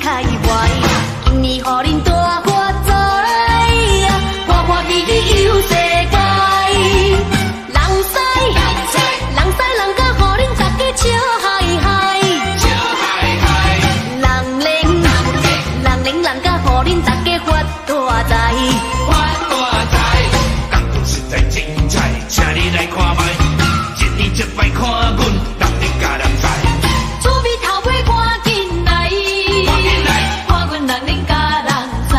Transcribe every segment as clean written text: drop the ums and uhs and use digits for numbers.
开怀，今年予恁大发财，欢欢喜喜游世界。人使人甲，予恁大家笑嗨嗨，人灵人甲，予恁大家发大财。角度实在精彩，请你来看卖，一年一摆看阮，人日甲人知。厝边头尾赶紧来，看阮人恁甲人知，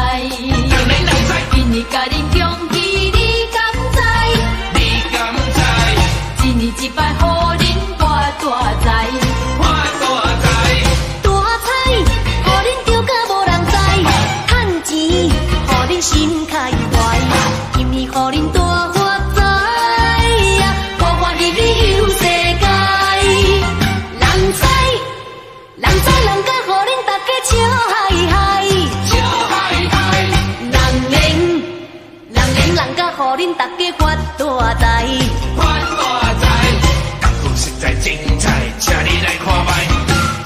今年甲恁恭喜你敢知？一年一摆，予恁发大财。大彩，予恁中甲无人知，趁钱，予恁心开怀，今年予恁大发财，欢欢喜喜游世界。人甲，予恁大家笑嗨嗨，人甲，予恁大家发大财。角度实在精彩，请你来看卖，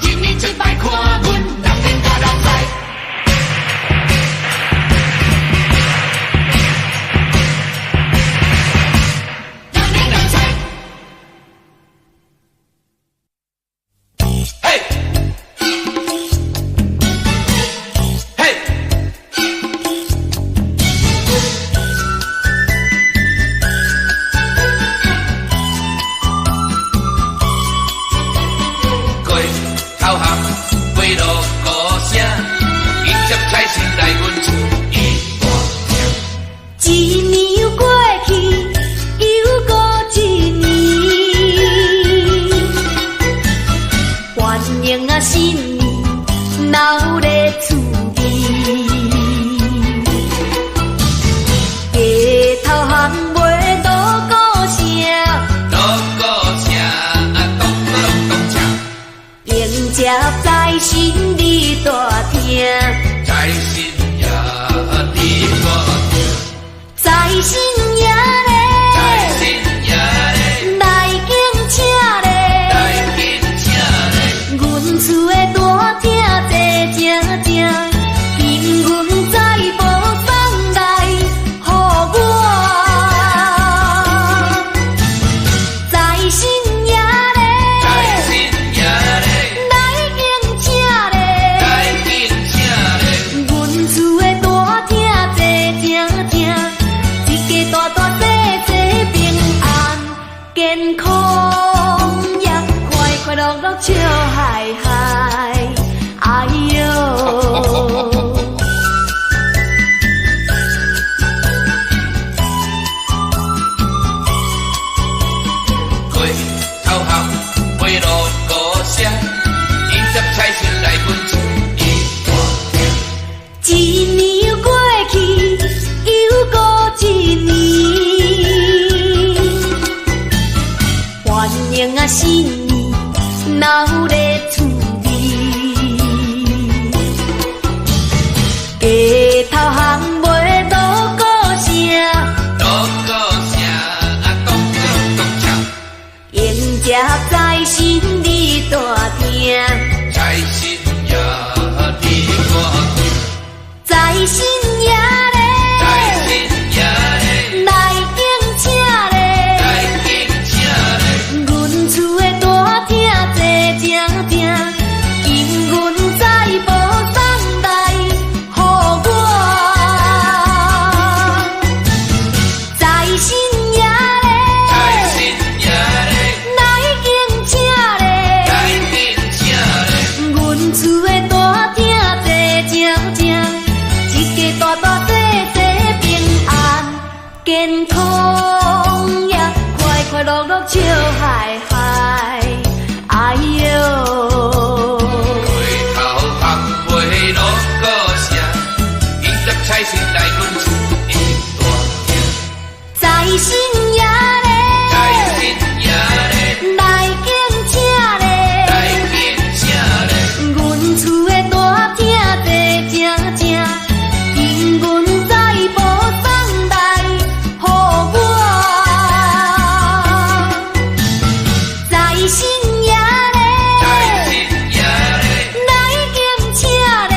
一年一摆看阮，人日甲人知。嘿，嘿，过头巷，飞路歌声，迎接财神来阮厝一大厅。一年又过去，又过一年，欢迎啊新年，闹热厝边，街头巷尾锣鼓声，锣鼓声，咚咚咚锵，迎接财神你大厅，财神爷你大厅，财神爷财神咧，爷咧，来敬请咧。来敬请咧，阮厝的大厅坐正正，今阮再无送来予我。财神爷财神咧，爷咧，来敬请咧。来敬请咧，阮厝的大厅坐正正，一家大大细细平安健康呀，快快乐乐笑嗨嗨，哎哟。过头巷，飞路歌声，迎接财神来阮厝一大厅。一年又过去，又过一年，欢迎啊新年，闹热厝边，街头巷尾锣鼓声，锣鼓声，咚咚咚锵，迎接财神你大厅，财神爷你大厅，财神爷财神咧，爷咧，来敬请咧。来敬请咧，阮厝的大厅坐正正，今阮再无送来予我。财神爷财咧，神爷咧，来敬请咧。来敬请咧，阮厝的大厅坐正正，一家大大细细平安健康呀，快快乐乐笑嗨嗨，哎哟。回头巷飞锣鼓声，迎接财神来阮厝一大厅。财神爷财神咧，爷咧，来敬请咧。来敬请咧，阮厝的大厅坐正正，今阮再无送来予我。财神爷咧，财神爷咧，来敬请咧。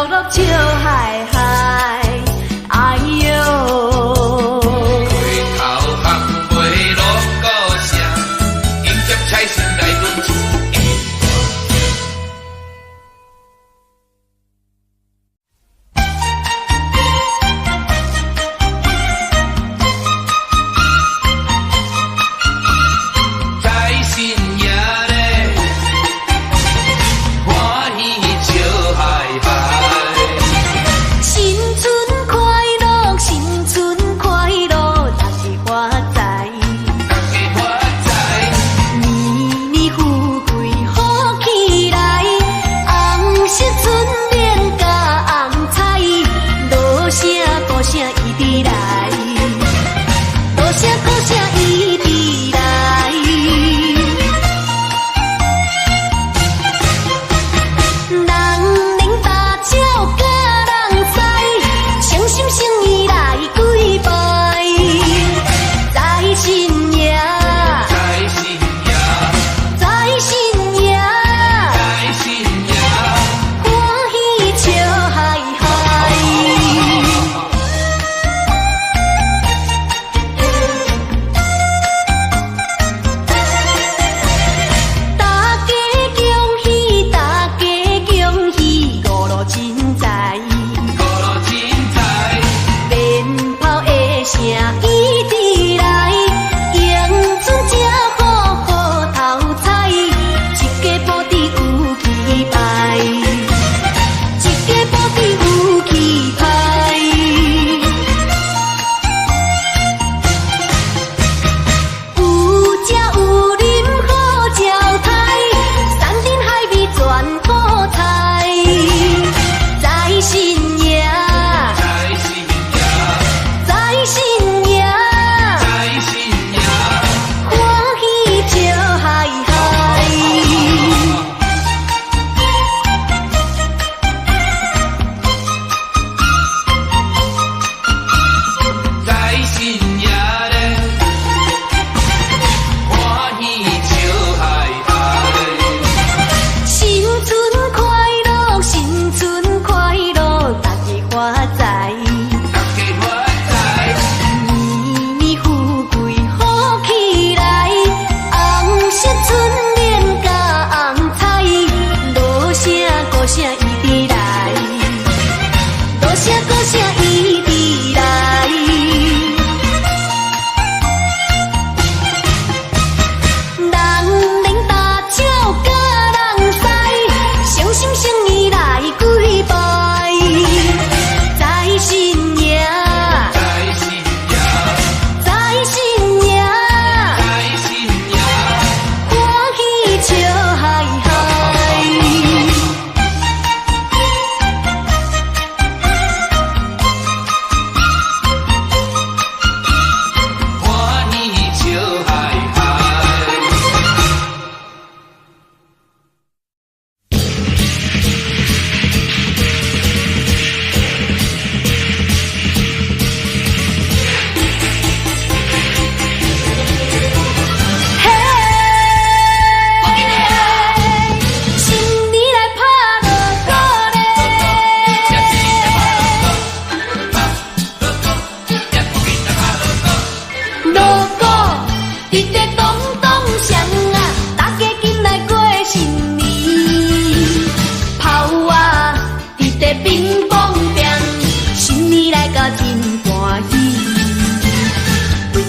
落笑嗨嗨，哎哟。回头含袂落故乡，迎接财神来阮厝。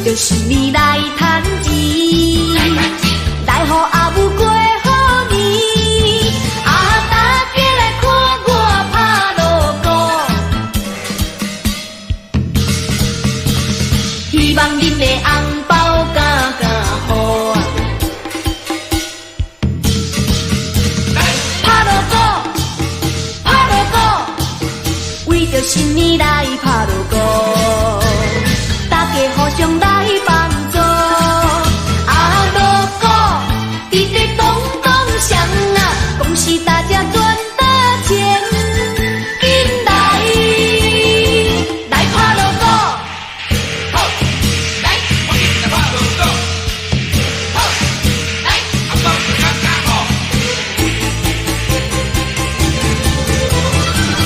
就是你来趁钱，来予阿母过好年。啊，大家来看我拍logo，希望恁的红包加好啊。拍logo，拍logo，为着新年来拍logo。大家互相来帮助，啊logo，直直咚咚响啊，恭喜大家赚大钱，紧来拍logo，好，来，我给你拍logo，好，来，红包加加好，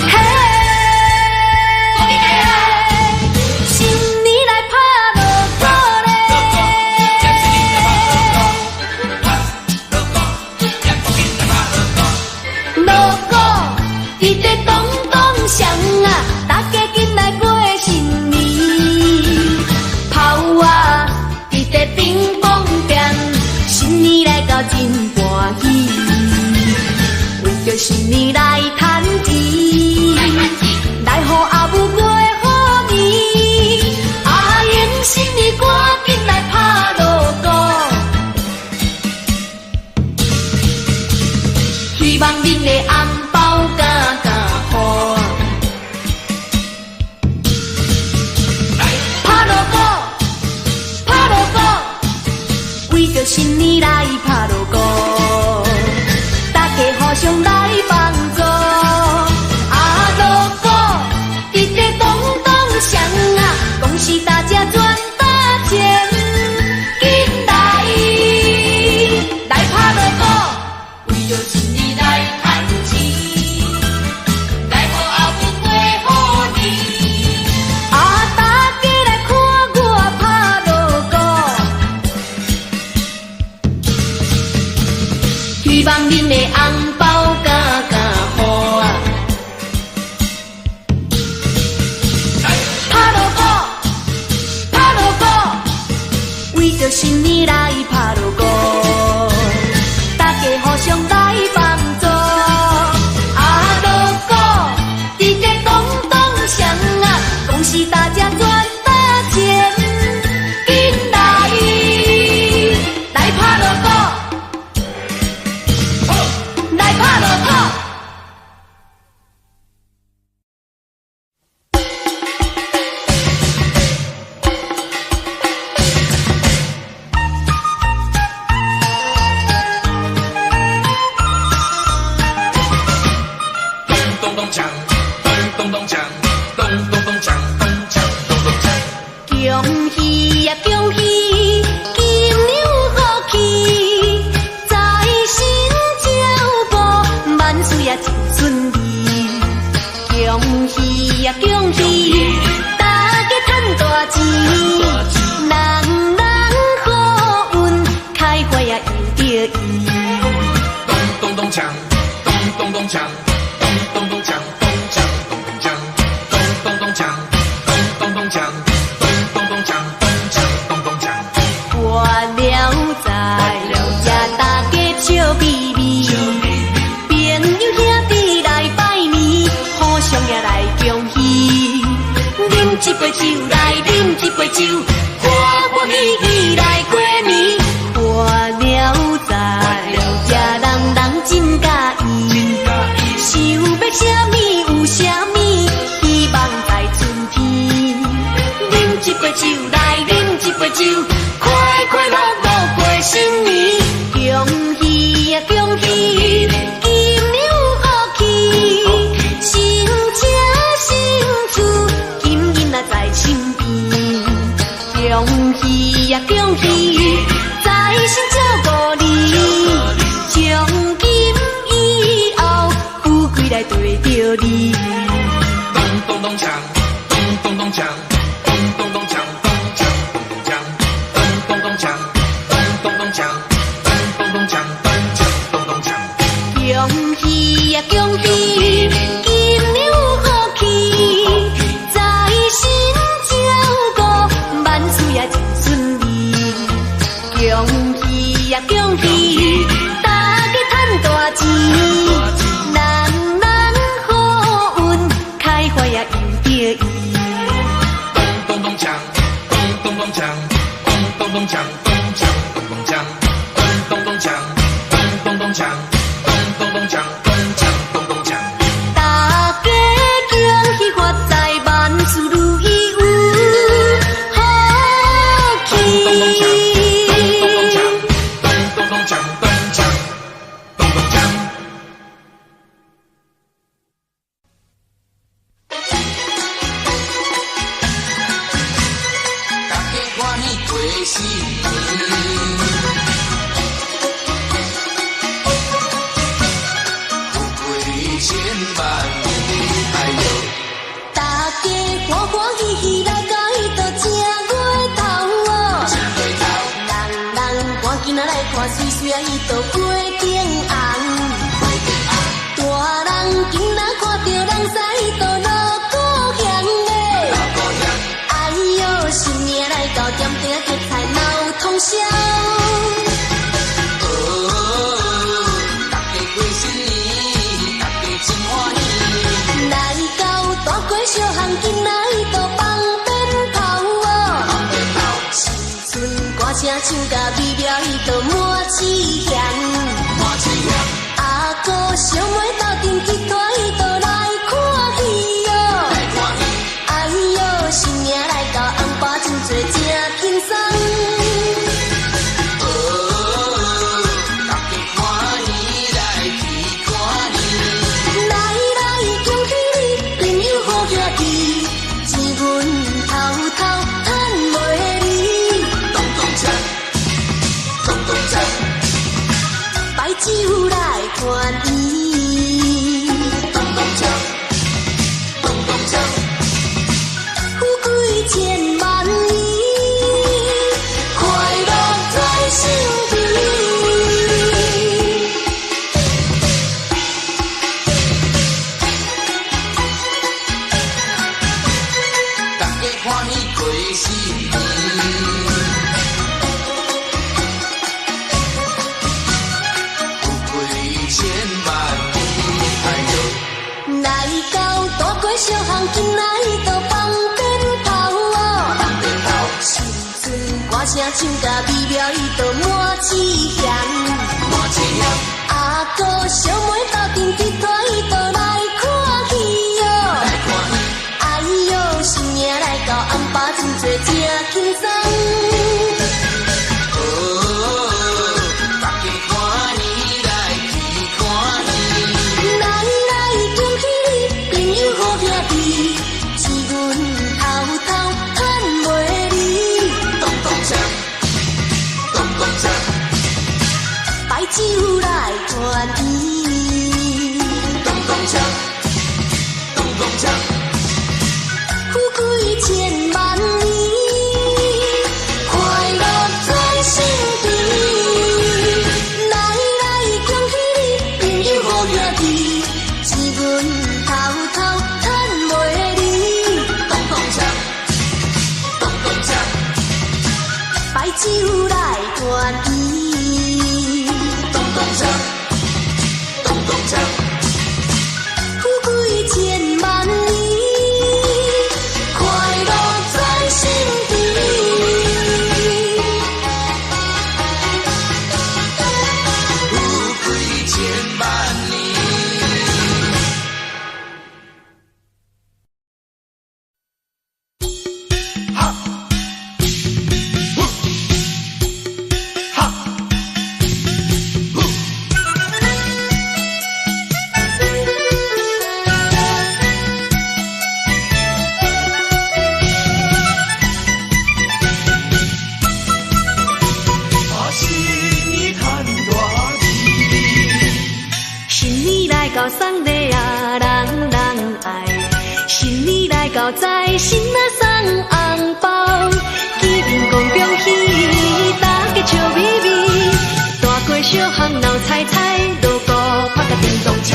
嘿。新年来打锣鼓，大家互相来帮助。啊，锣鼓直直咚咚响啊，恭喜大家赚大钱，紧来打锣鼓，为着新年来赚钱，来互后日过好年。啊，大家来看我打锣鼓，希望恁的红包加好啊！打锣鼓，为着新年来打锣鼓，大家互相来帮助。啊，锣鼓直直咚咚响啊，恭喜大家赚大钱，紧来打锣鼓，来打锣鼓。咚咚锵，咚咚咚锵，咚咚咚锵，咚锵咚咚锵。恭喜呀恭喜，金牛好气，财神照顾，万事也真顺利。恭喜呀恭喜，大家赚大钱，人人好运，开花呀有着意。咚咚咚锵，咚咚咚锵，咚咚咚锵，咚锵咚咚锵，咚咚咚锵，咚咚咚锵，咚咚咚锵，咚锵咚咚锵。过了在，也大家笑眯眯，朋友兄弟来拜年，互相也来恭喜。饮一杯酒来饮一杯酒，欢欢喜喜来过年。过了在，也人人真介意，想要啥物有啥物，希望在春天。饮一杯酒来饮一杯酒，快快乐乐过新年。恭喜呀恭喜，金牛好气，新车新厝，金银啊在身边。恭喜呀恭喜，财神照顾你，从今以后富贵来对着你。咚咚咚锵，咚咚咚锵，咚咚咚锵，咚锵咚咚锵，咚咚咚锵，咚咚咚锵，咚咚咚锵，咚锵咚咚锵。恭喜呀恭喜，金牛好气，财神照顾，万事也真顺利。恭喜呀恭喜，大家赚大钱，人人好运，开花呀有着意。咚咚咚锵，咚咚咚锵，咚咚咚锵，咚锵咚咚锵，咚咚咚锵，咚咚咚锵，咚咚咚锵，咚锵咚咚锵。大家恭喜发财，万事如意有好气。咚咚锵，咚咚咚锵，咚咚咚锵，咚锵咚咚锵。大家欢喜过新年，富贵千万年，哎呦！大家欢欢喜喜来到迄个正月头哦，正月头，人人赶紧来看水水啊，迄个过顶红。大人今仔看到人使迄个锣鼓响嘞，老高兄，哎哟，新年来到，点点结彩闹通宵。大家过新年，大家真欢喜。来到大街小巷，今仔迄个放鞭炮哦，放鞭炮，新春歌声唱甲美妙，迄个满市响。满市响，阿哥小妹斗阵去带迄个来看戏哦，来看戏。哎哟，新年来到，红包真多真轻松。4年。富贵千万年，哎呦！来到大街小巷，今仔日都放鞭炮哦，放鞭炮，新春歌声唱甲美妙，伊都满市乡，满市乡。阿哥小妹斗阵一团，伊都来看戏哦，来看戏。哎呦，新年来到，红包真多，真轻松。大家看年来去看年，来来恭喜你，朋友好兄弟，钱阮偷偷赚袂离。咚咚锵，咚咚锵，摆酒来团圆，咚咚锵，咚咚锵。富贵千万年，快乐在身边。来来恭喜你，朋友好兄弟，钱阮偷偷赚袂离。咚咚锵，咚咚锵，摆酒来团圆，咚咚锵，咚咚锵。富贵千万年，快乐在身边。富贵千万年。哈，呼，哈，呼。新年赚大钱，新年来到送礼啊，人人爱。新年来到在新啊送红包，见面讲恭喜，大家笑眯眯。大街小巷闹彩彩，路过拍个叮咚锵。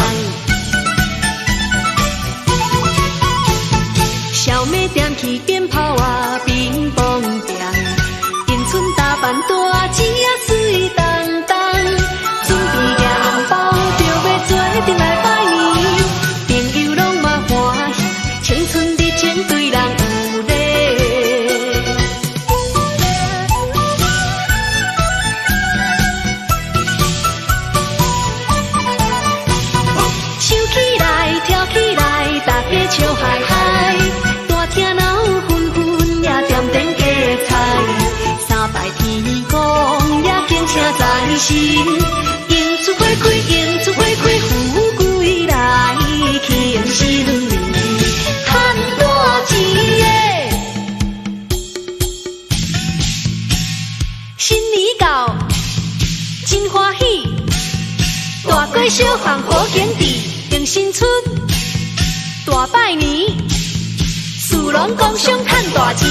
小妹点起鞭炮啊，乒乓乓。迎春打扮大姐啊，水当当。准备拿红包，就要做阵来拜年。朋友拢嘛欢喜，青春的前对人有礼。唱起来，跳起来，大家笑嗨嗨。大厅闹纷纷，也点灯加菜。三拜天公，也敬请在心。迎出花开，迎出花开，富贵来，庆新年，赚大钱耶！新年到，真欢喜，大街小巷好景致，迎新春，大拜年，事拢讲上赚大钱。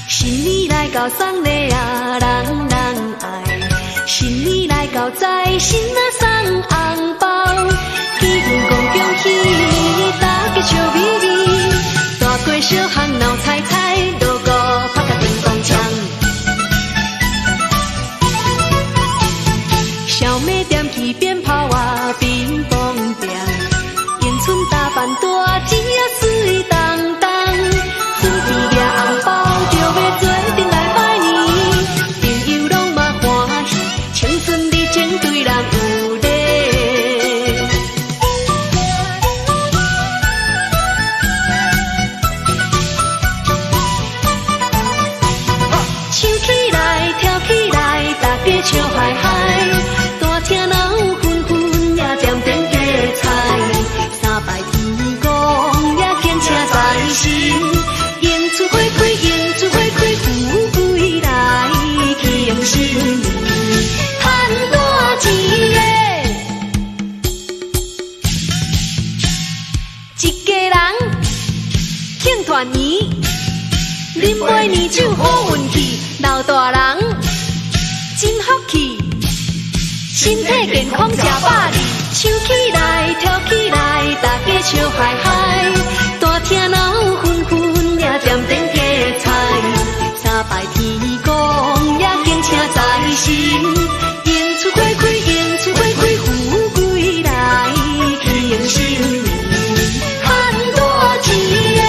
新年来到送礼啊，人人爱。新年来到在新啊送红包，见面讲恭喜，大家笑眯眯。大街小巷闹彩彩，路过拍个叮咚锵。小妹点起鞭炮啊，乒乓乓。迎春打扮大姐啊，水当当。准备拿红包，就要做阵来拜年。朋友拢嘛欢喜，青春的前对人有礼。唱起来，跳起来，大家笑嗨嗨。大厅闹纷纷，也点灯加菜。三拜天公，也敬请在心。迎出花开，迎出花开，富贵来，庆新年，赚大钱耶！一家人庆团圆，啉杯年酒好运气，老大人真福气，身体健康吃百二，唱起来跳起来，大家笑嗨嗨，大厅闹纷纷，也点灯加菜，三拜天公也敬请财神，迎出开开，迎出开开，富贵来，庆新年赚大钱耶！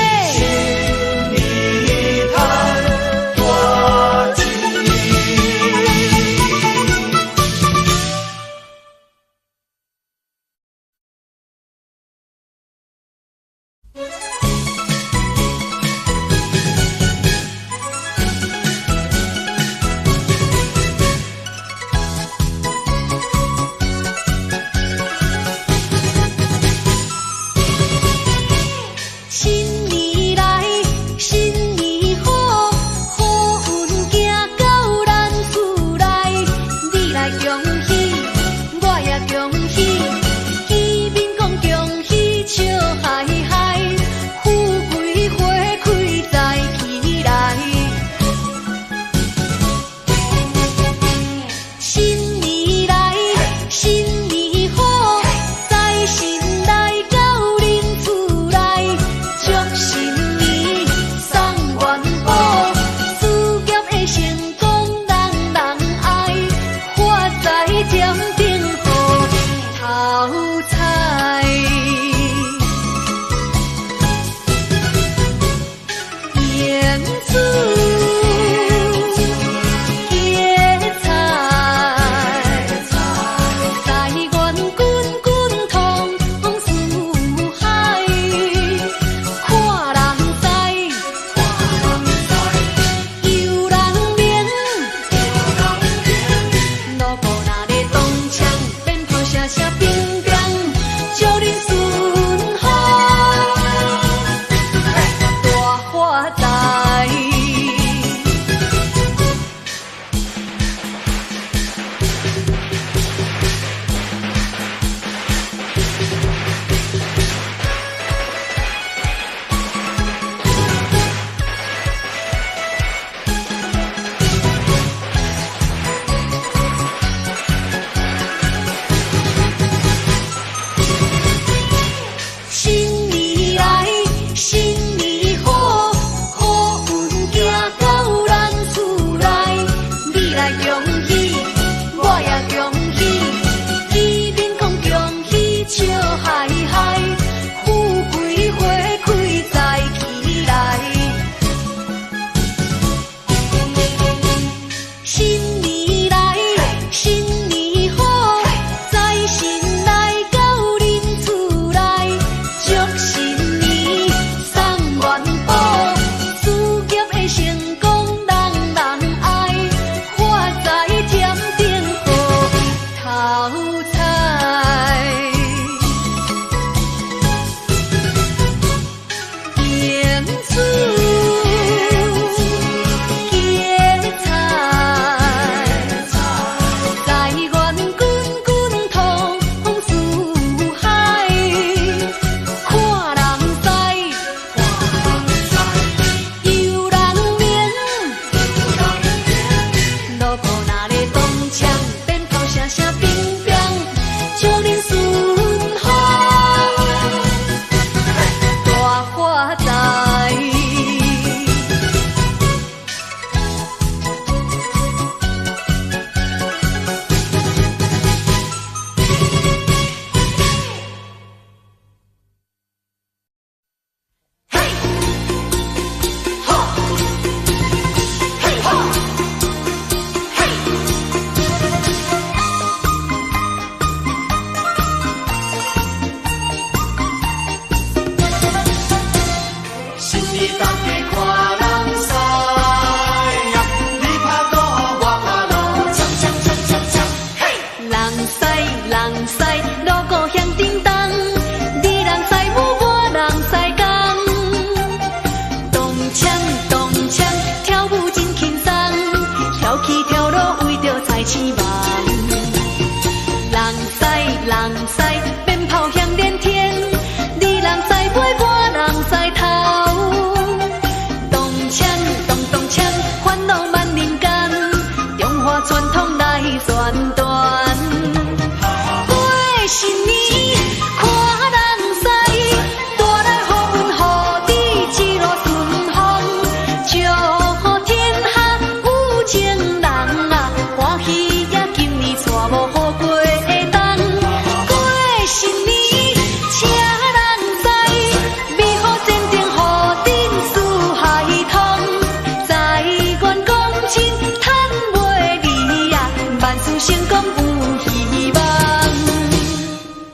成功有希望。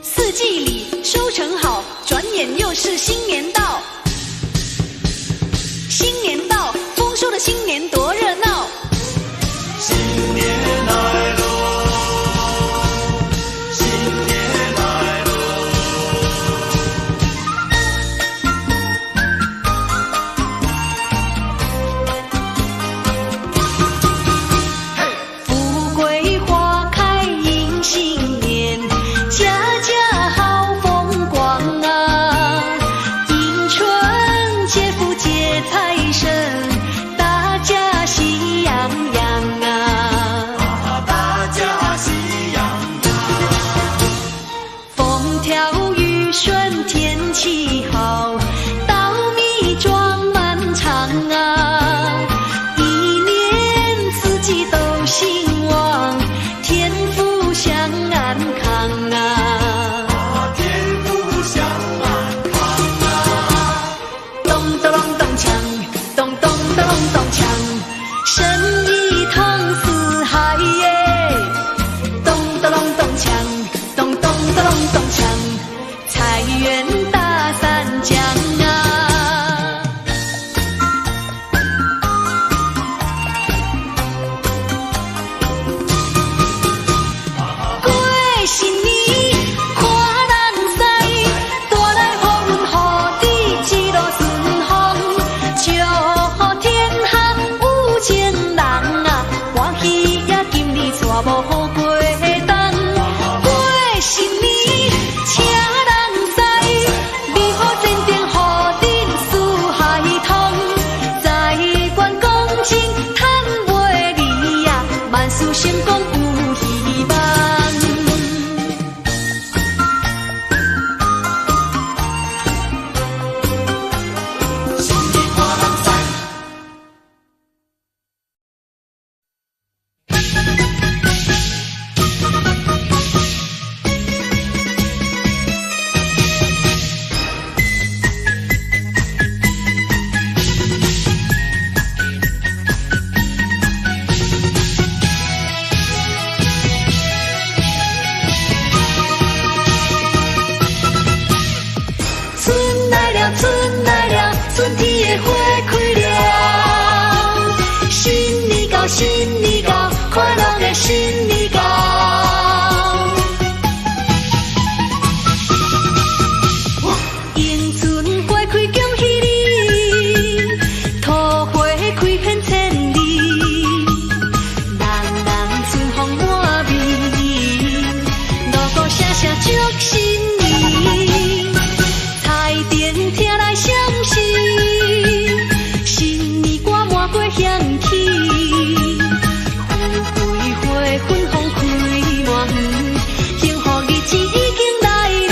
四季里收成好，转眼又是新年到。新年到，丰收的新年多热闹。新年来喽，新年来喽。富贵花开迎新年，家家好风光啊！迎春接福接财神，大家喜洋洋啊！大家喜洋洋。风调雨顺天气好，稻米装满场啊！一年四季都兴旺，天福享安康啊！天福享安康啊！咚咚咚咚锵，咚咚咚咚锵，生意通四海耶！咚咚咚咚锵，咚咚咚咚锵，财源大三江啊！过新年看人驶，带来福运福地，一路顺风，祝天下有情人啊！欢喜呀，今年娶某过冬。过新年请人驶，美好前程福恁四海通，财官公正赚袂离呀，万事成功有希望。新年看人驶。春来了，春来了，春天的花开了。新年到，新年到，快乐的新年到。迎春花开恭喜你，桃花开遍千里，人人春风满面，锣鼓声声祝新年。彩电听来响时，新年歌满街响起，富贵花粉风开满园，幸福日子已经来临。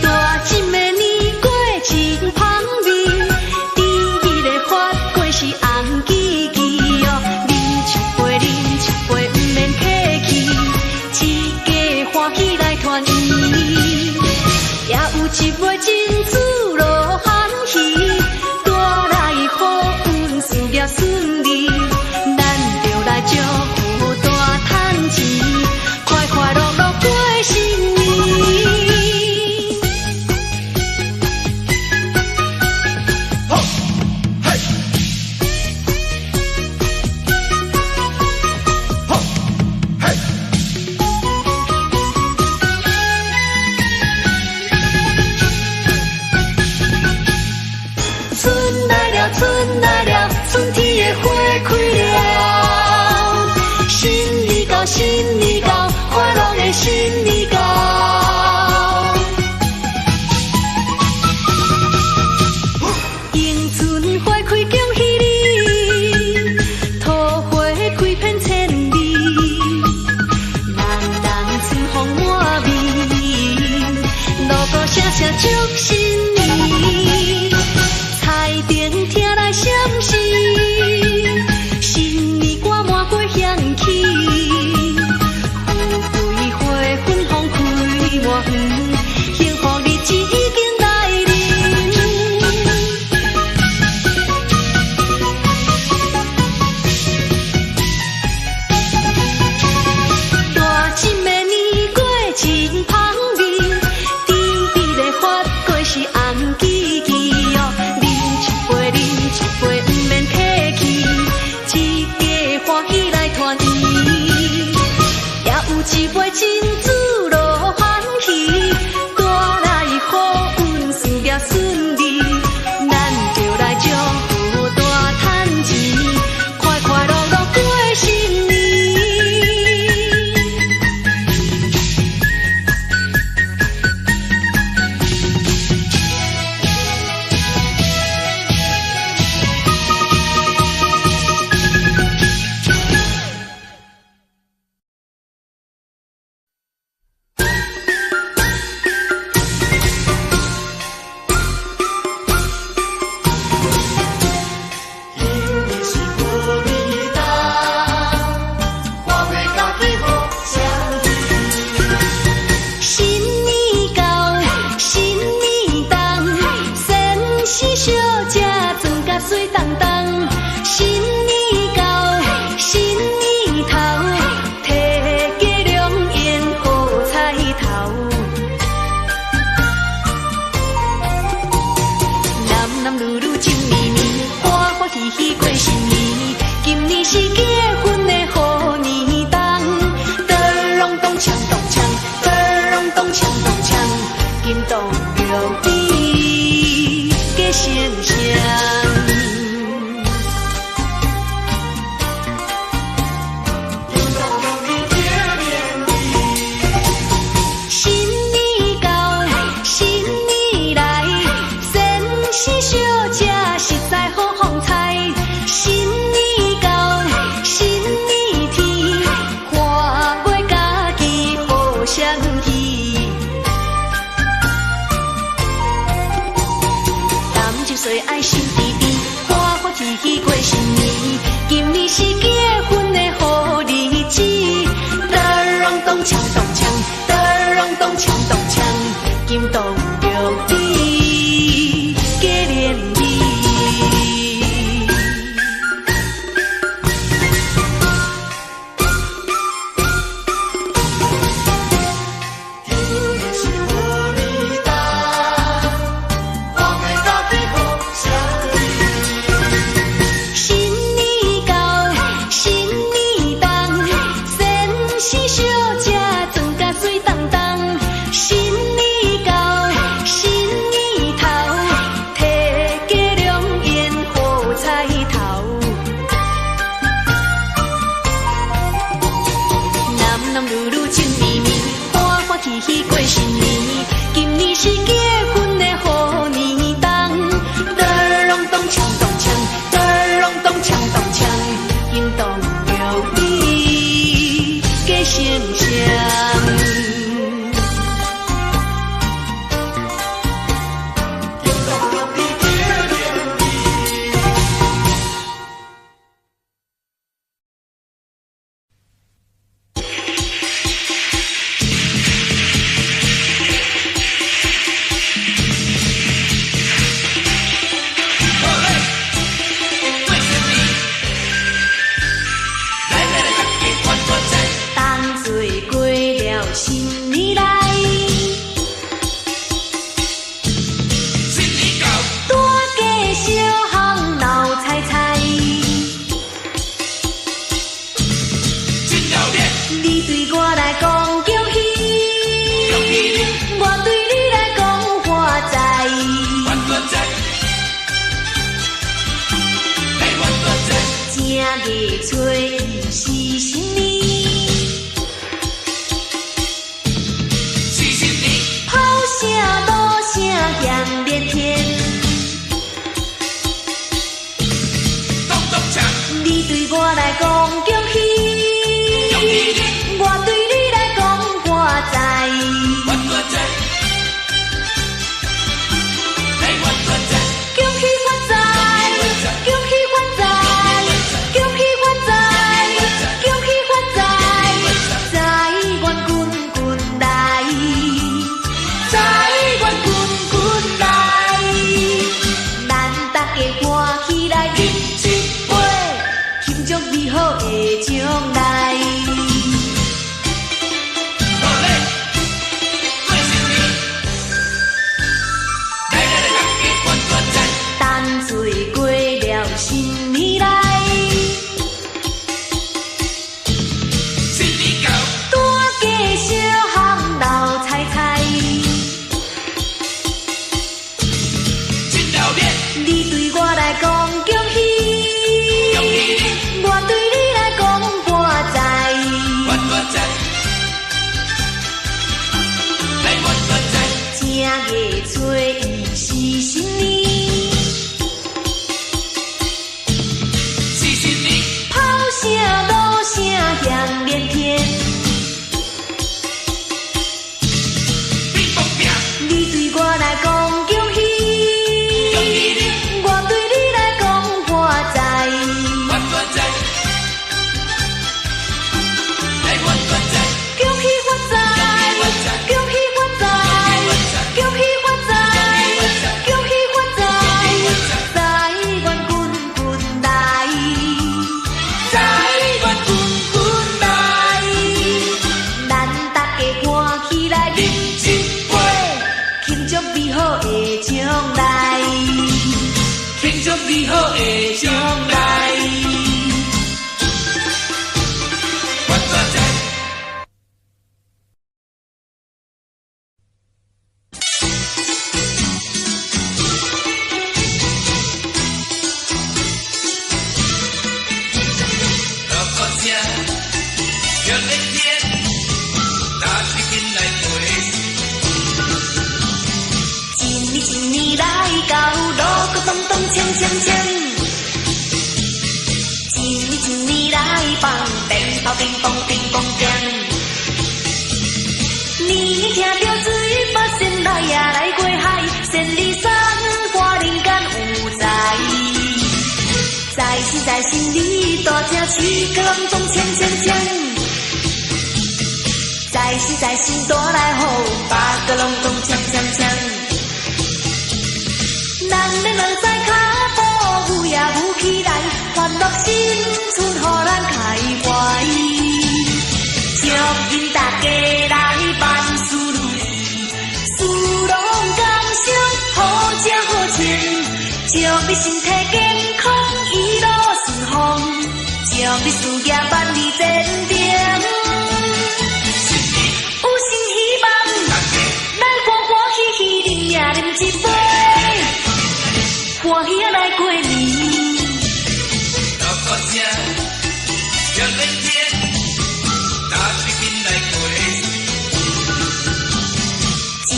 大金的年过真芳味，甜蜜的发果是红记记哦。啉一杯不免客气，一家欢喜来团圆，也有一杯珍珠落欢喜，带来福运事业顺利，咱就来祝福大赚钱，快快乐乐过新年。吼嘿，吼嘿。春来了，春来了，春天的花开了。新年到，新年到，快乐的新年到。迎春花开恭喜你，桃花开遍千里，人人春风满面，锣鼓声声祝新年。彩电听来响时，新年歌满街响起，富贵花粉风开满园，幸福日子已经来临。一杯珍珠落欢喜，带来好运事业顺利，咱就来祝福大赚钱，快快乐乐过新年。水当当，新年到，新年头，摕家良缘好彩头。男男女女情绵绵，欢欢喜喜过新年。今年是结婚的好年冬，咚隆咚锵咚锵，咚隆咚锵咚锵，金动玉璧加声声。最爱心甜甜，欢欢喜喜过新年。今年是结婚的好日子，咚隆咚锵咚锵，咚隆咚锵咚锵，金动玉璧加连理。喜过新年，今年是结婚的好年冬，咚隆咚锵咚锵，咚隆咚锵咚锵，金动玉璧加声声。新年来，大家小巷闹彩彩，你对我来讲恭喜，我对你来讲发财，正月初一是新年。响连天，你对我来讲恭喜，我对你来讲发财，恭喜发财，恭喜发财，恭喜发财，恭喜发财，财源滚滚来，财源滚滚来。月初伊是新年，是新年，炮声锣声响连天。乒乓乓，你对我来讲恭喜，恭喜你，我对你来讲发财。发大财，来发大财，恭喜发财，恭喜发财，恭喜发财，恭喜发财，财源滚滚来，财源滚滚来，咱大家欢喜来饮一杯，庆祝美好的将来，庆祝美好的将来，发大财。锣鼓声响连天，大喜紧来陪。一年来到，锣鼓咚咚锵锵锵，一年来放鞭炮乒乓乒乓乓，年年听着水把仙来呀来过海，千里山花人间有财，在心里大声起个隆咚锵锵锵，在心大来好，八个隆咚锵锵锵。人咧人在脚步，舞呀舞起来，欢乐新春，予咱开怀。祝愿大家来万事如意，事拢甘心，好食好穿。祝你身体健康，一路顺风。祝你事业万里前程，有新希望，来欢欢喜喜饮呀饮一杯。欢喜来过年，锣鼓声响连天，大喜紧来陪。一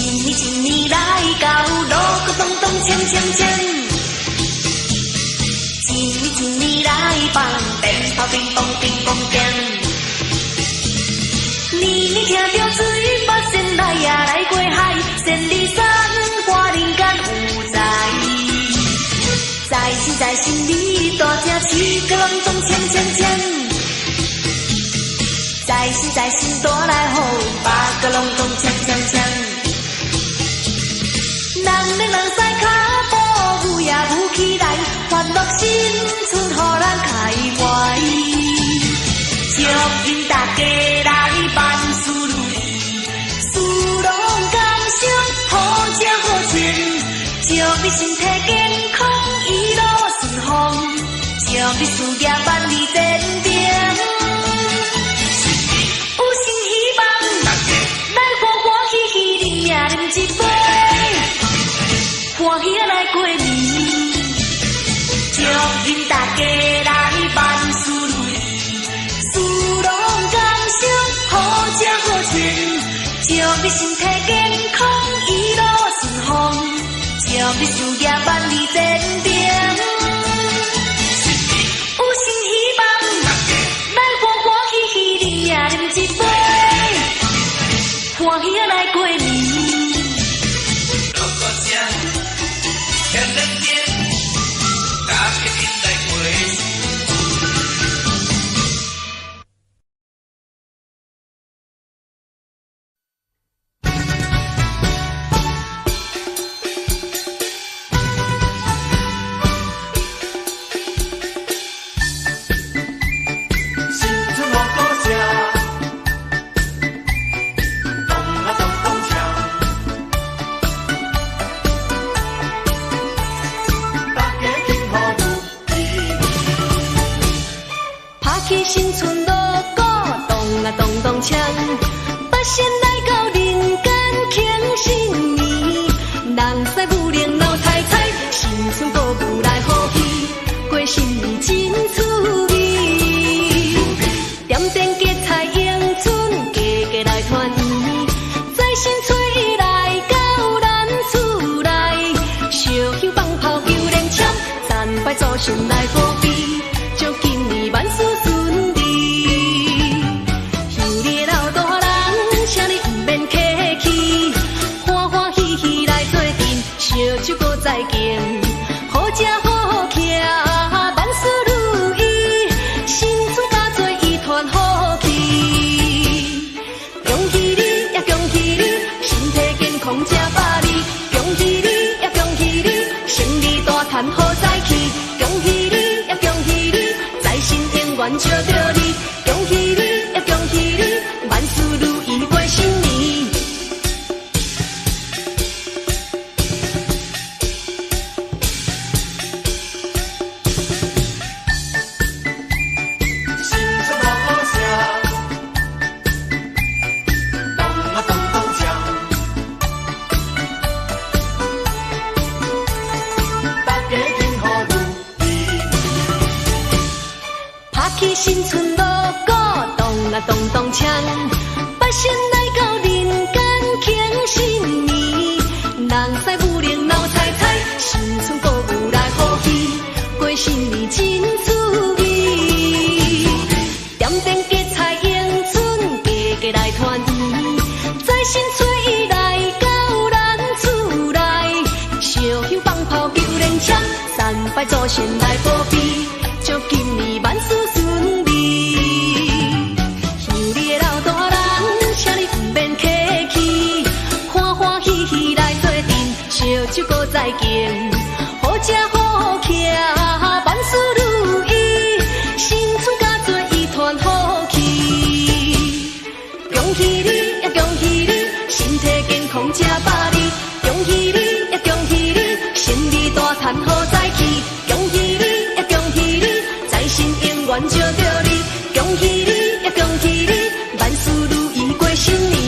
年来到，锣鼓咚咚锵锵锵，一年来放鞭炮乒乓乒乓乓，年年听着水把仙来呀来过海，千里山花人间有财。在心里大声起个隆咚锵锵锵，在心大来好，八个隆咚锵锵锵。人咧人在脚步，舞呀舞起来，欢乐新春，予咱开怀。祝愿大家来万事如意，事拢甘心，好食好穿。祝你身体健康，一路顺风。祝你事业万里前程，有新希望，来欢欢喜喜饮呀饮一杯，欢喜来过年。祝愿大家来万事如意，事拢甘心，好食好穿。祝你身体健康，一路顺风。祝你事业万里前程，有新希望，来欢欢喜喜饮呀饮一杯，欢喜来过年。锣鼓声响连天，大喜紧来陪。新春锣鼓咚啊咚咚锵，八仙来到人间庆新年，人赛武灵闹彩彩，新春歌舞来好戏，过新年真趣味。点点结彩迎春，家家来团圆，财神吹来到咱顺来保庇，祝今年万事顺利。乡里的老大人，请你唔免客气，欢欢喜喜来做阵，烧酒搁再敬，好食好徛，万事如意，新春加做一团好气。恭喜你呀，恭喜你，身体健康吃百里，恭喜你呀，恭喜你，胜利大赚好再起，恭喜你呀，恭喜你，在心永远照着你，恭喜你呀，恭喜你，万事如意过新年。新春好好声，咚啊咚咚锵，大家听好如意。拍起新春锣鼓，咚啊咚咚锵，百姓来到人间庆新年，人赛武灵闹彩彩，新春歌舞来好戏，过新年真趣味。点灯结彩迎春，家家来团圆，财神吹伊来到咱厝内，烧香放炮求连枪，三拜祖先来保庇，祝今年万事顺利。乡里的老大人，请你唔免客气，欢欢喜喜来做阵，烧酒搁再敬，好食好徛，万事如意，新春加做一团好气。恭喜你呀，恭喜你，身体健康吃百里，恭喜你呀，恭喜你，胜利大赚好再起，恭喜你呀，恭喜你，在心永远照着你，恭喜你呀，恭喜你，万事如意过新年。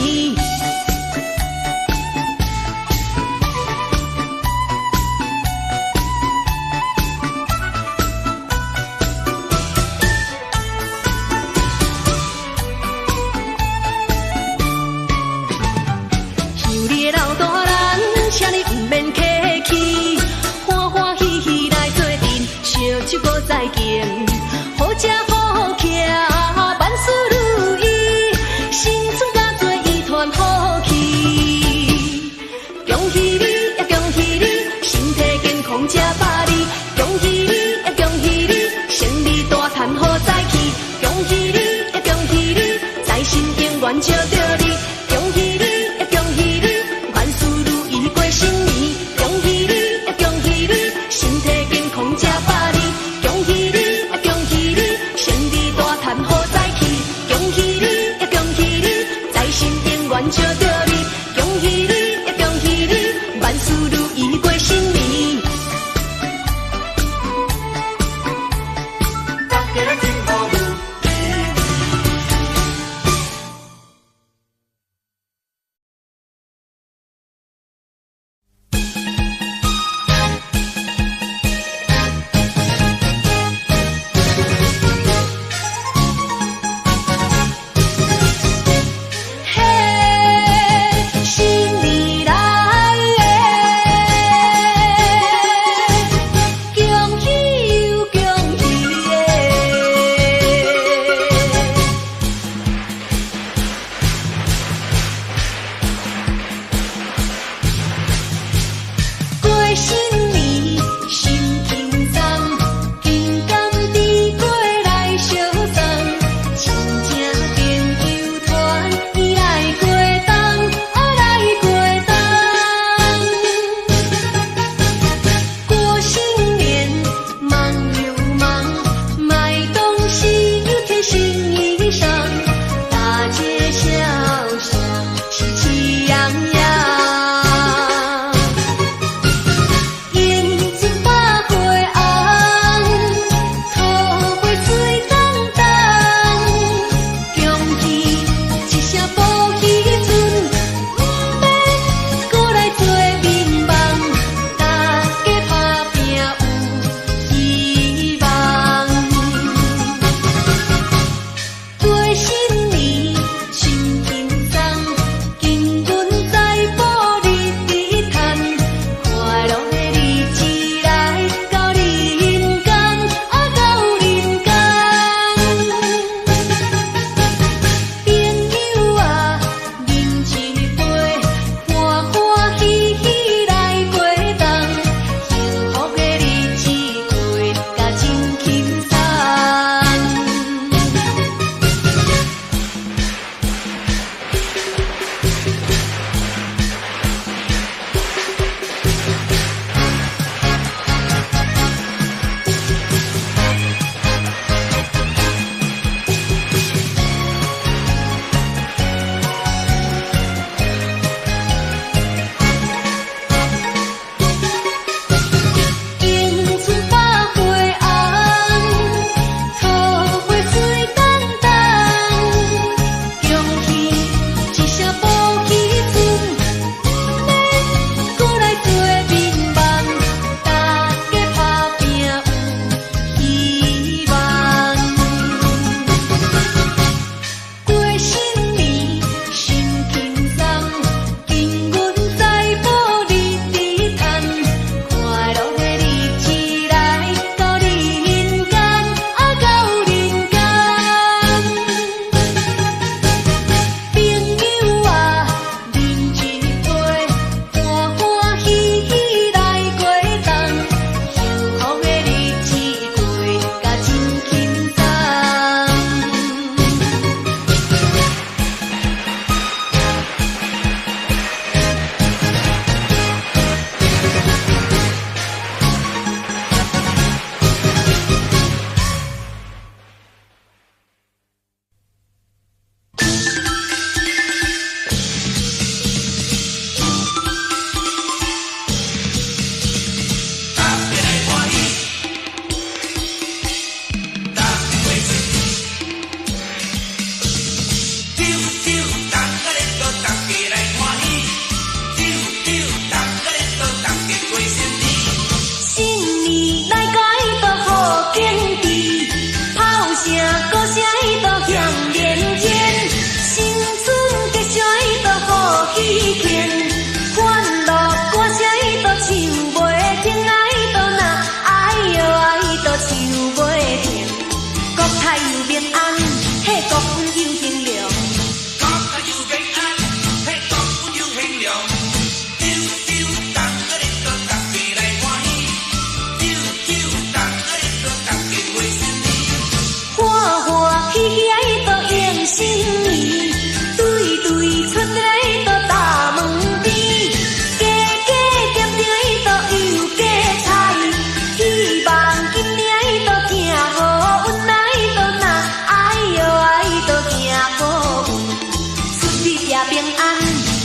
社平安，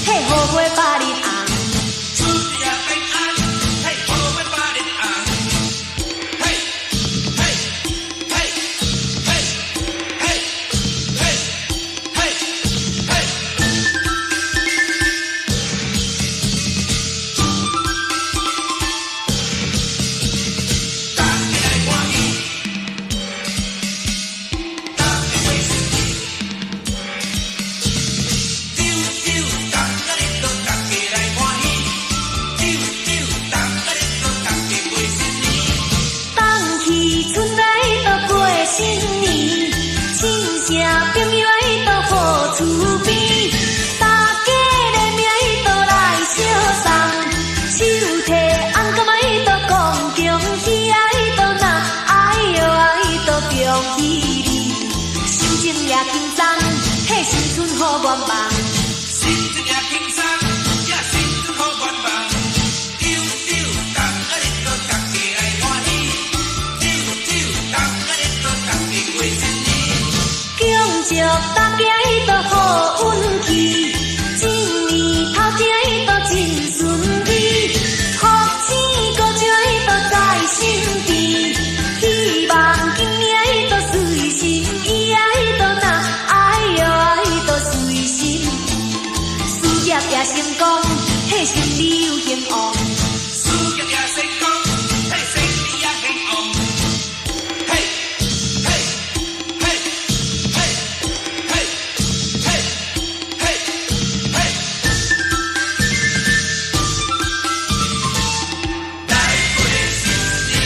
嘿，好花百日红。出世也平安，嘿，好花百日红。嘿，嘿，嘿，嘿，嘿，嘿，嘿，嘿。大家来欢喜，大家过新年。酒酒，大家日都大家来欢喜。酒酒，大家日都大家过新年。放去春来都过新年，亲戚朋友都好厝边，大家的名都来相送，手提红柑都讲恭喜，都那哎哟哎都恭喜你，心情也轻松，嘿，新春好愿望。新春也轻松，也新春好愿望。酒酒，大家日都大家来欢喜。酒酒，大家日都大家过新年。恭祝大家都好运气，今年头天都真顺利，福星高照都在身边，希望今年都随心意，都那哎哟哎都随心，事业也成功，嘿，心里有兴旺。事业也成功，嘿，生意也兴旺。嘿，嘿，嘿，嘿，嘿，嘿，嘿，嘿。来过新年。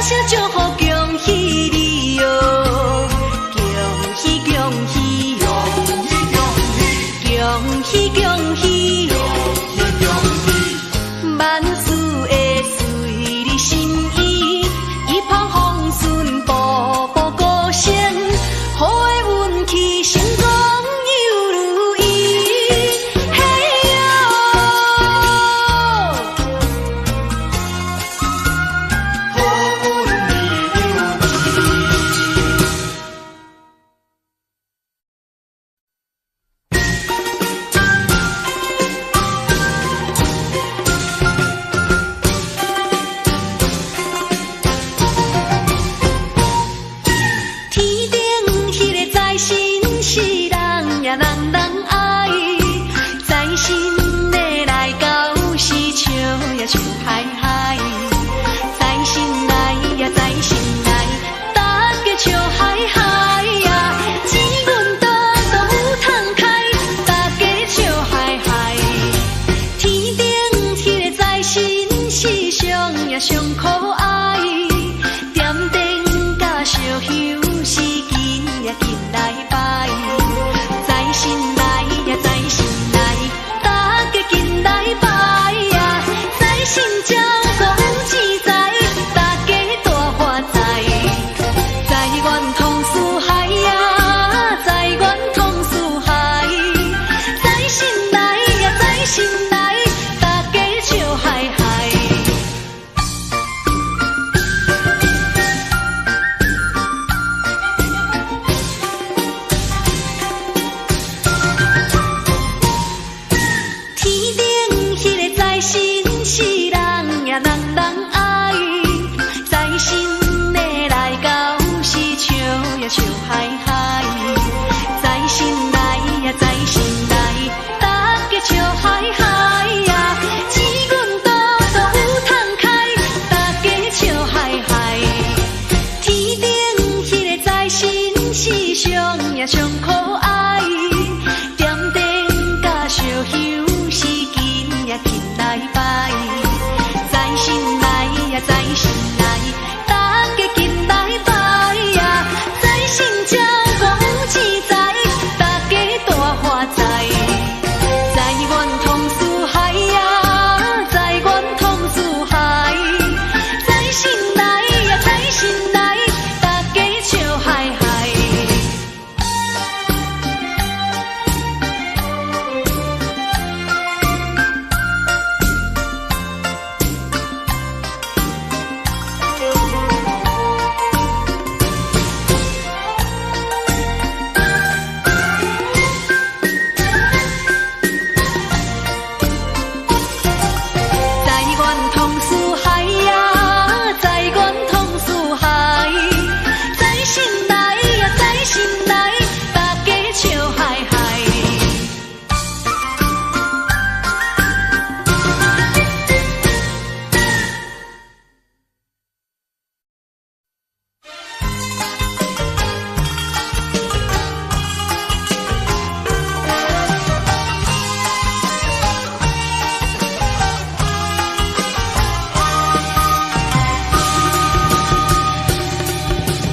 声祝福，恭喜你哟！恭喜恭喜，恭喜恭喜，万事会随你心意，一帆风顺，步步高升，好的运气，成功又如意，嘿哟！天顶迄个在心是人呀，人人爱，在心的来到是笑呀笑嗨嗨，在心来呀在心来，大家笑嗨嗨呀，钱运多都有通开，大家笑嗨嗨。天顶迄个在心是上呀上可爱，点灯甲烧香是紧呀紧来拜，在心来呀在心来，大家紧来拜呀，在心照顾自在，大家大发财，在愿同事海呀，在愿同事海，在心来呀在心来，大家笑嗨嗨。天顶迄个在心是人呀，人人爱，在心的来到是笑呀笑嗨嗨，在心来呀在心来，大家笑嗨嗨呀，钱运多都有通开，大家笑嗨嗨。天顶迄个在心是上呀上可爱，点灯甲烧香是紧呀紧来拜，在心来呀在心来，大家紧来拜呀，在心照顾自在，大家大发财，在愿同事海呀，在愿同事海，在心来呀在心来，大家笑嗨嗨。在愿同事海呀，在愿同事海，在心来呀在心来，大家笑嗨嗨。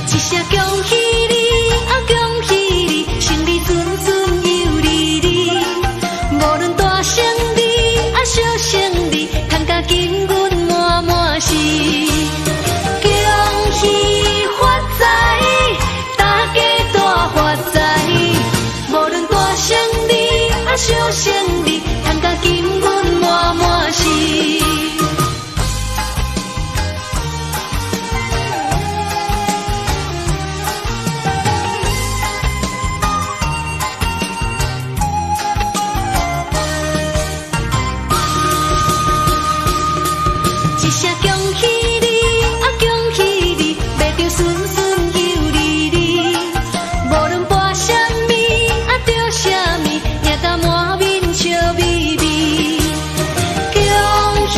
一声恭喜你，恭喜你，生日顺顺又利利，无论大胜利小胜利，赚甲金银满满是，恭喜发财，大家大发财，无论大胜利小胜利，赚甲金银满满是。一声恭喜你，恭喜你，买着顺顺又利利，无论跋啥物，着啥物，赢甲满面笑眯眯。恭喜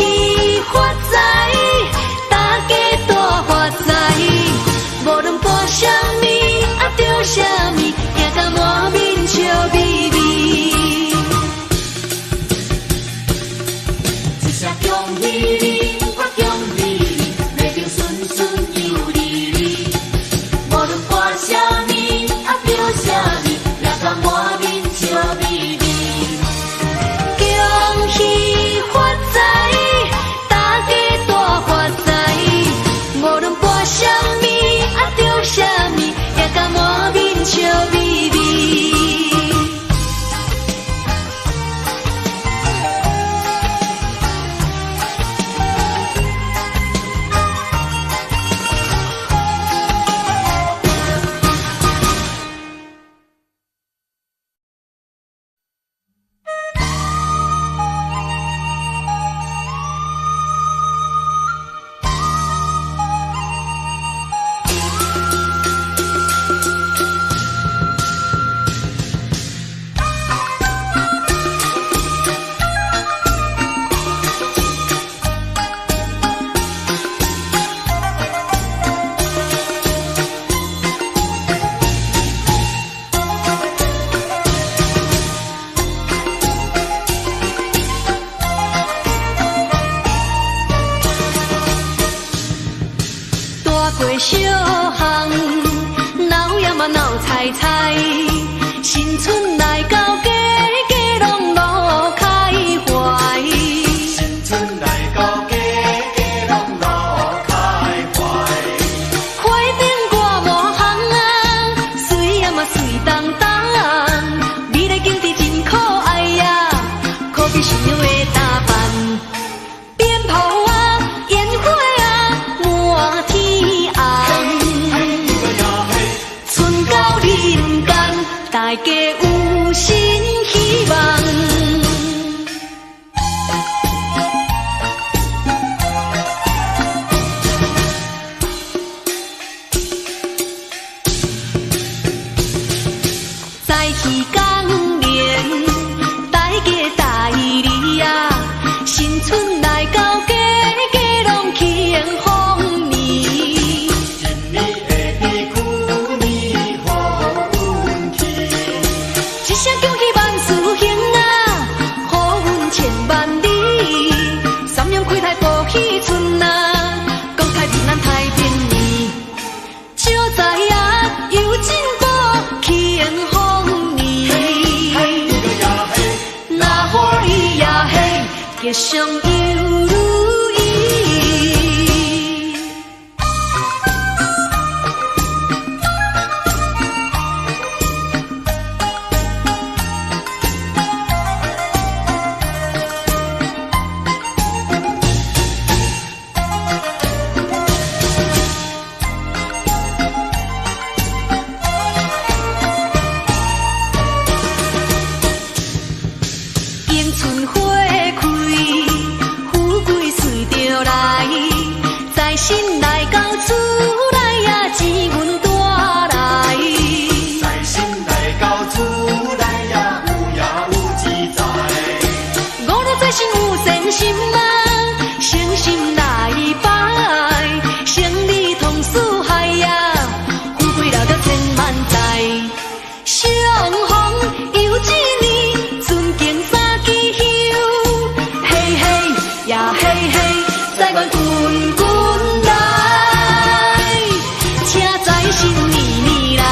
什么啊着什么，也甲满面笑眯眯。过小巷，闹呀嘛闹猜猜，新春来到家家拢乐开怀。新春来到家家拢乐开怀。花灯挂满巷啊，水呀嘛水当当，美丽景致真可爱呀，可比新娘的打扮。鞭炮啊，烟花啊，满天红。春到人间，大家有新希望。早起讲练，大家大意里啊，新春来到家家拢庆丰年。今年会比旧年好运气，一声恭喜万事兴啊，好运千万里。三阳开泰报喜春啊，讲太平安太平年。少知啊，有进步庆丰年。那欢喜呀嘿，吉祥又如意。迎春花开，富贵随着来，财神来到厝内呀，钱运带来。财神来到厝内呀，有呀有钱财。五路财神有善心啊，诚心来拜，胜利同四海呀，富贵留着千万载。相逢又一年，尊敬三支香，嘿嘿呀嘿嘿，财源滚滚来，请财神年年来。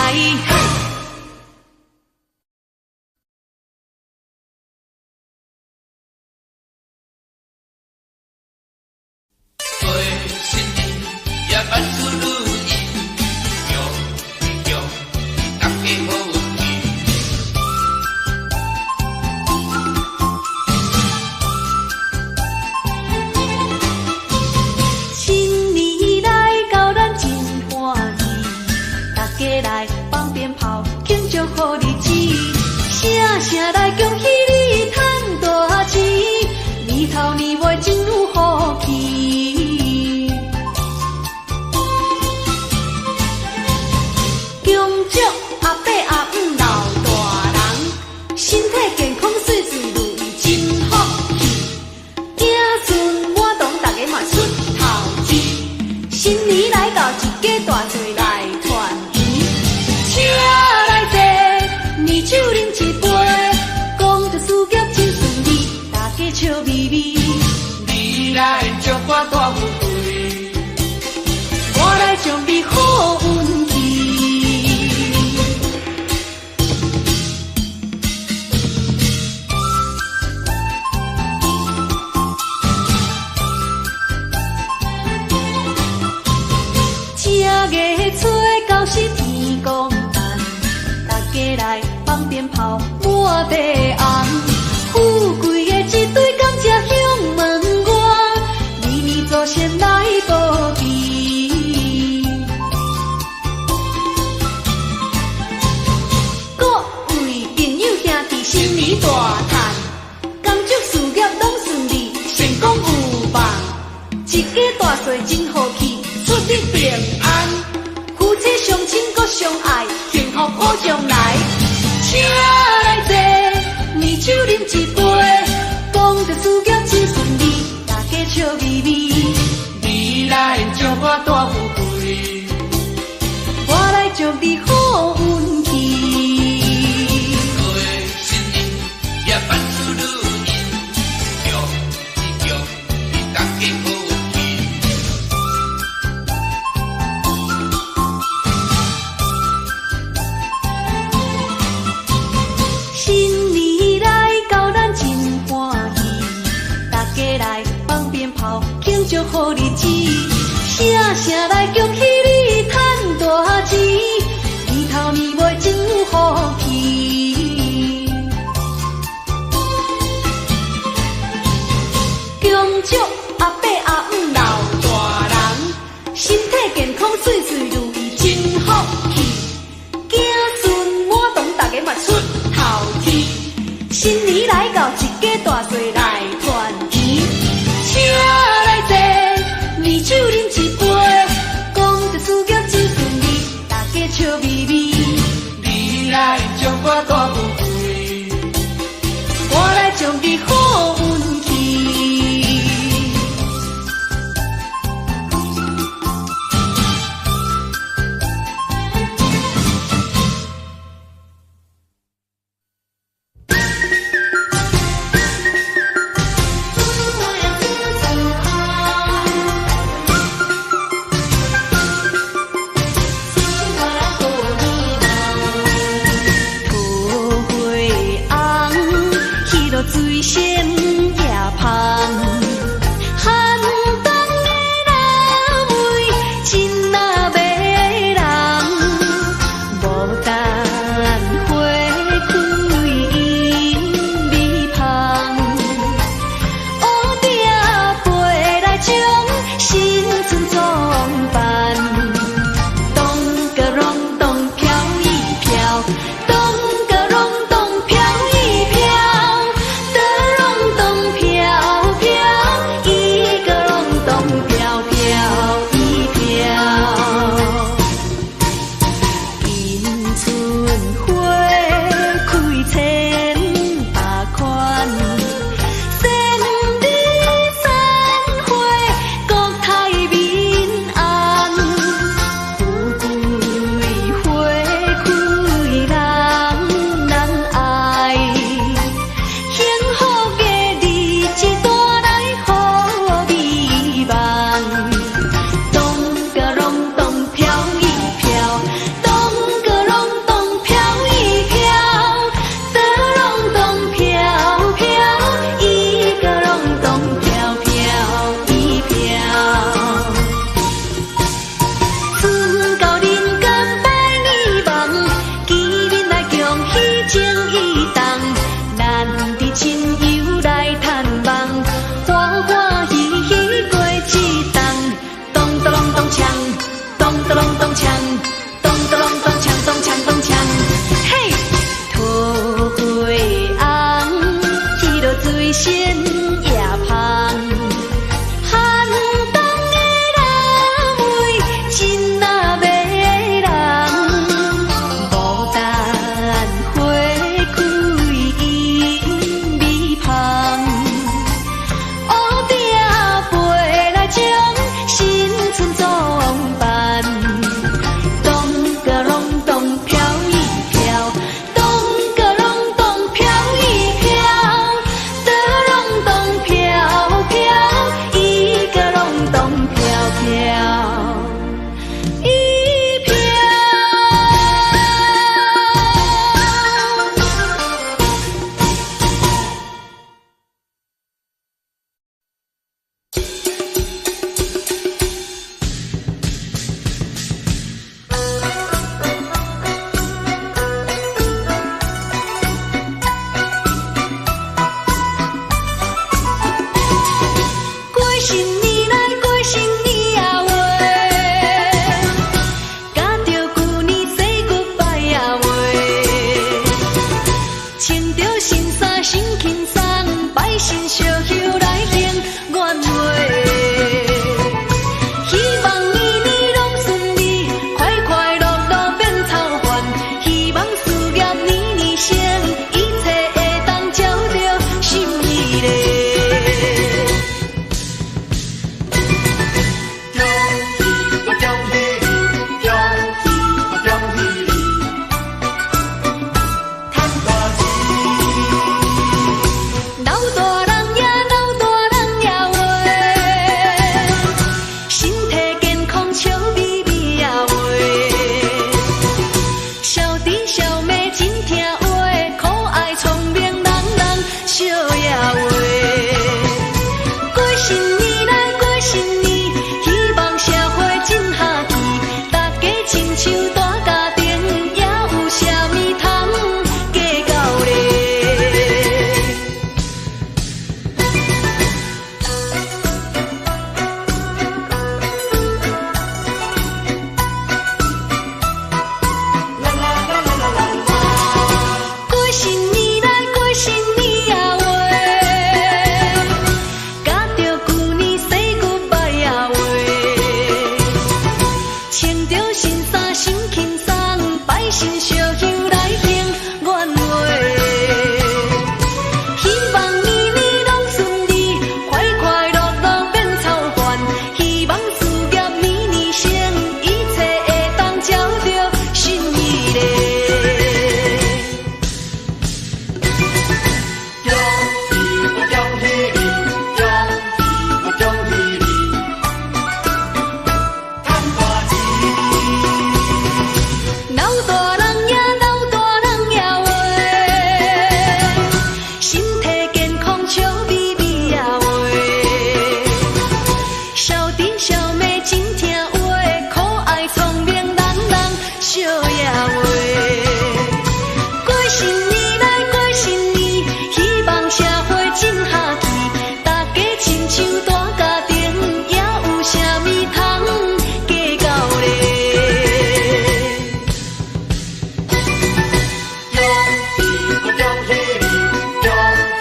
做新年也万事如意，祝大家好运气。新年来到咱真欢喜，大家来放鞭炮庆祝好日子，声声来恭喜你赚大钱，年头年尾真有福气。恭祝阿伯阿姆老大人，身体健康岁岁如意真福气。子孙满堂，大家嘛出头钱。新年来到，一家大细来团圆。请来坐，年酒饮一杯，恭公蛋，大家来放鞭炮满地红，富贵的一对甘蔗向门外，年年祖先来保庇。各位朋友兄弟，新年大叹，工作事业拢顺利，成功有望，一家大细真和气，出入平安，夫妻相亲搁相爱，幸福好将来。请来坐，暝酒啉一杯，讲着事业真顺利，大家笑眯眯。你来祝我大富贵，我来祝你好运气。各位新年也万事如意，祝你大家好运气。新年来到咱真欢喜，大家来放鞭炮庆祝好日子，声声来恭喜你赚大钱，年头年尾真有福气。恭祝阿伯阿姆老大人，身体健康岁岁如意真福气，子孙满堂大家嘛出头天，新年来到一家大细来团圆，请来坐，亲像大家庭，也有啥物通计较咧？过新年来，过新年啊话，甲着旧年 say goodbye 啊话，穿着新衫心轻松，百姓烧香来行愿话。希望年年拢顺利，快快乐乐变操烦，希望事业年年成，一切会当照着心意咧。恭喜我恭喜你，恭喜我恭喜你，赚大钱！老大人呀，老大人呀话，身体健康笑眯眯呀话，少弟少妹真听话，可爱聪明人人笑呀话。过新年来，过新年，希望社会真和气，大家亲像大家庭，也有啥物通计较咧？恭喜我恭喜你，恭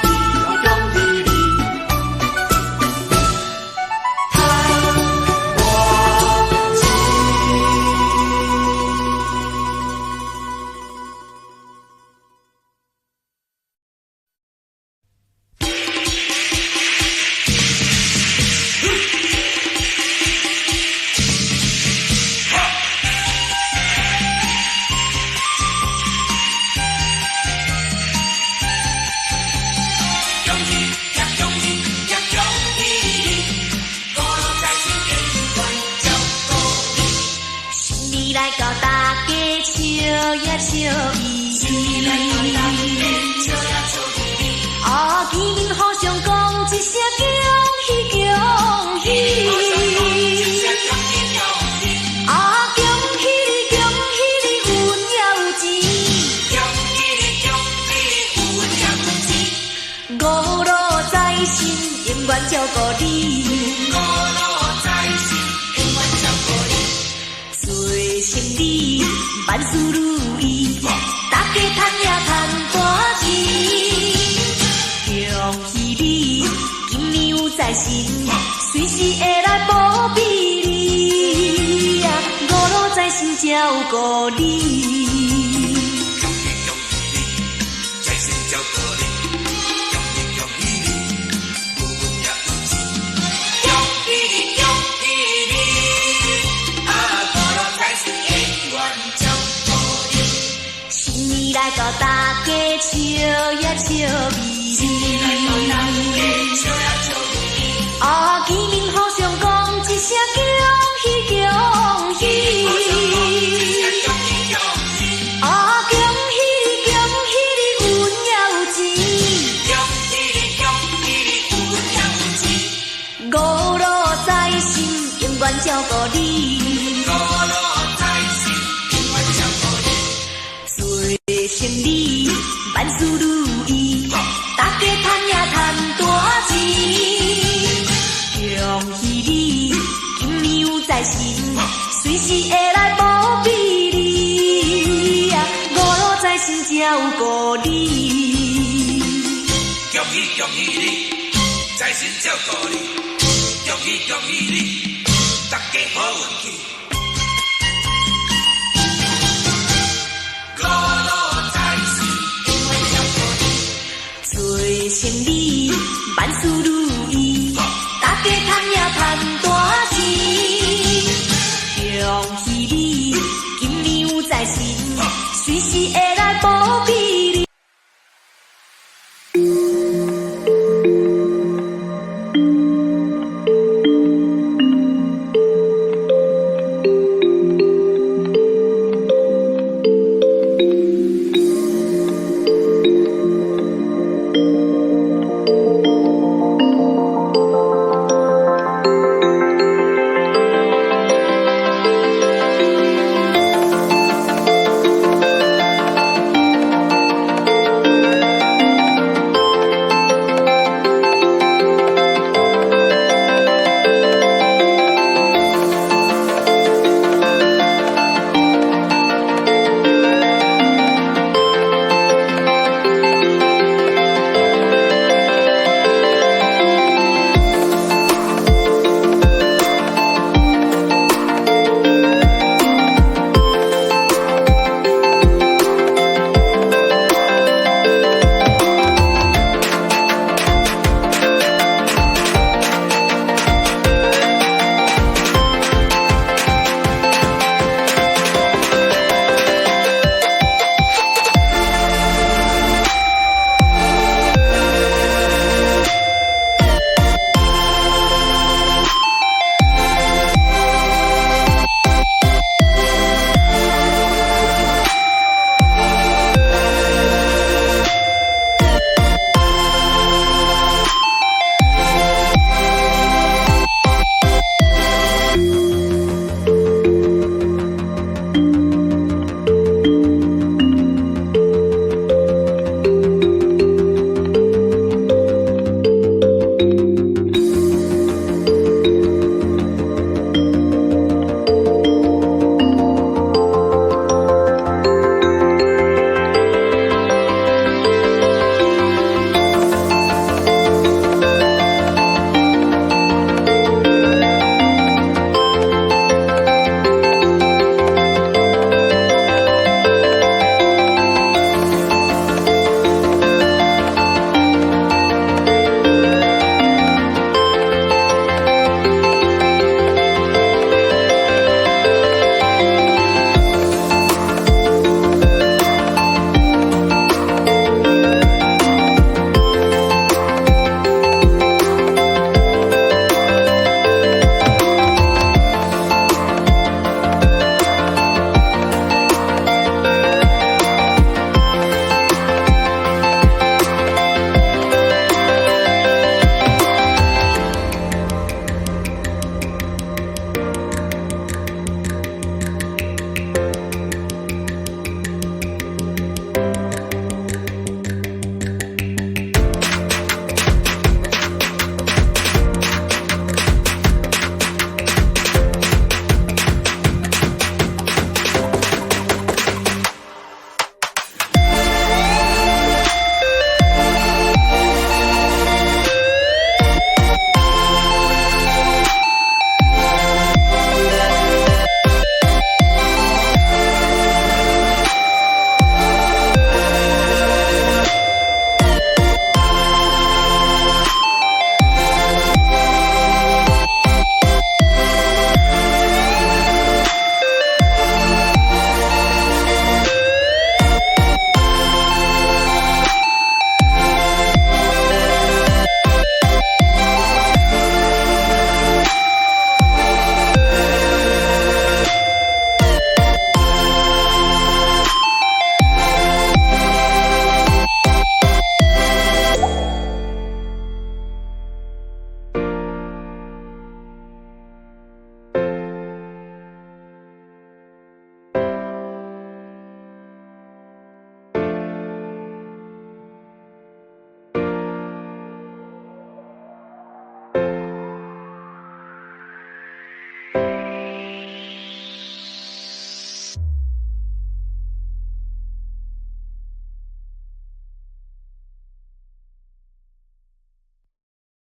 喜我恭喜你，赚大钱！恭喜呀恭喜呀恭喜你，恭喜在新年万照顾你。新年来到大家笑呀笑眯眯，笑呀笑眯眯，啊，见面互相讲一声恭喜恭喜，恭喜恭喜，啊，恭喜你恭喜你运也有钱，恭喜你恭喜你有呀有钱，五路财神永远照顾你，五路财神永远照顾你。做生意万事如意，大家赚也赚大钱。恭喜你，今年有财神，随时会来保庇你呀，五路财神照顾你。恭喜恭喜你，财神照顾你，恭喜恭喜你，有运也有钱。恭喜你恭喜你，啊，五路财神永远照顾你。新年来到大家笑呀笑眯眯，笑呀笑眯眯，啊，见面互相讲一声恭喜恭喜，恭喜恭喜，啊，恭喜你恭喜你运也有钱，恭喜你恭喜你有运也有钱。五路财神永远照顾你，五路财神永远照顾你。做生意万事如意，大家赚也赚大钱。恭喜你，今年有财神，随时会来保庇你呀，五路财神照顾你。恭喜恭喜你，财神照顾你，恭喜恭喜你，大家好运气。五路财神永远照顾你，做生意万事如意，大家赚也赚大钱。恭喜你，今年有财神，随时会来保庇你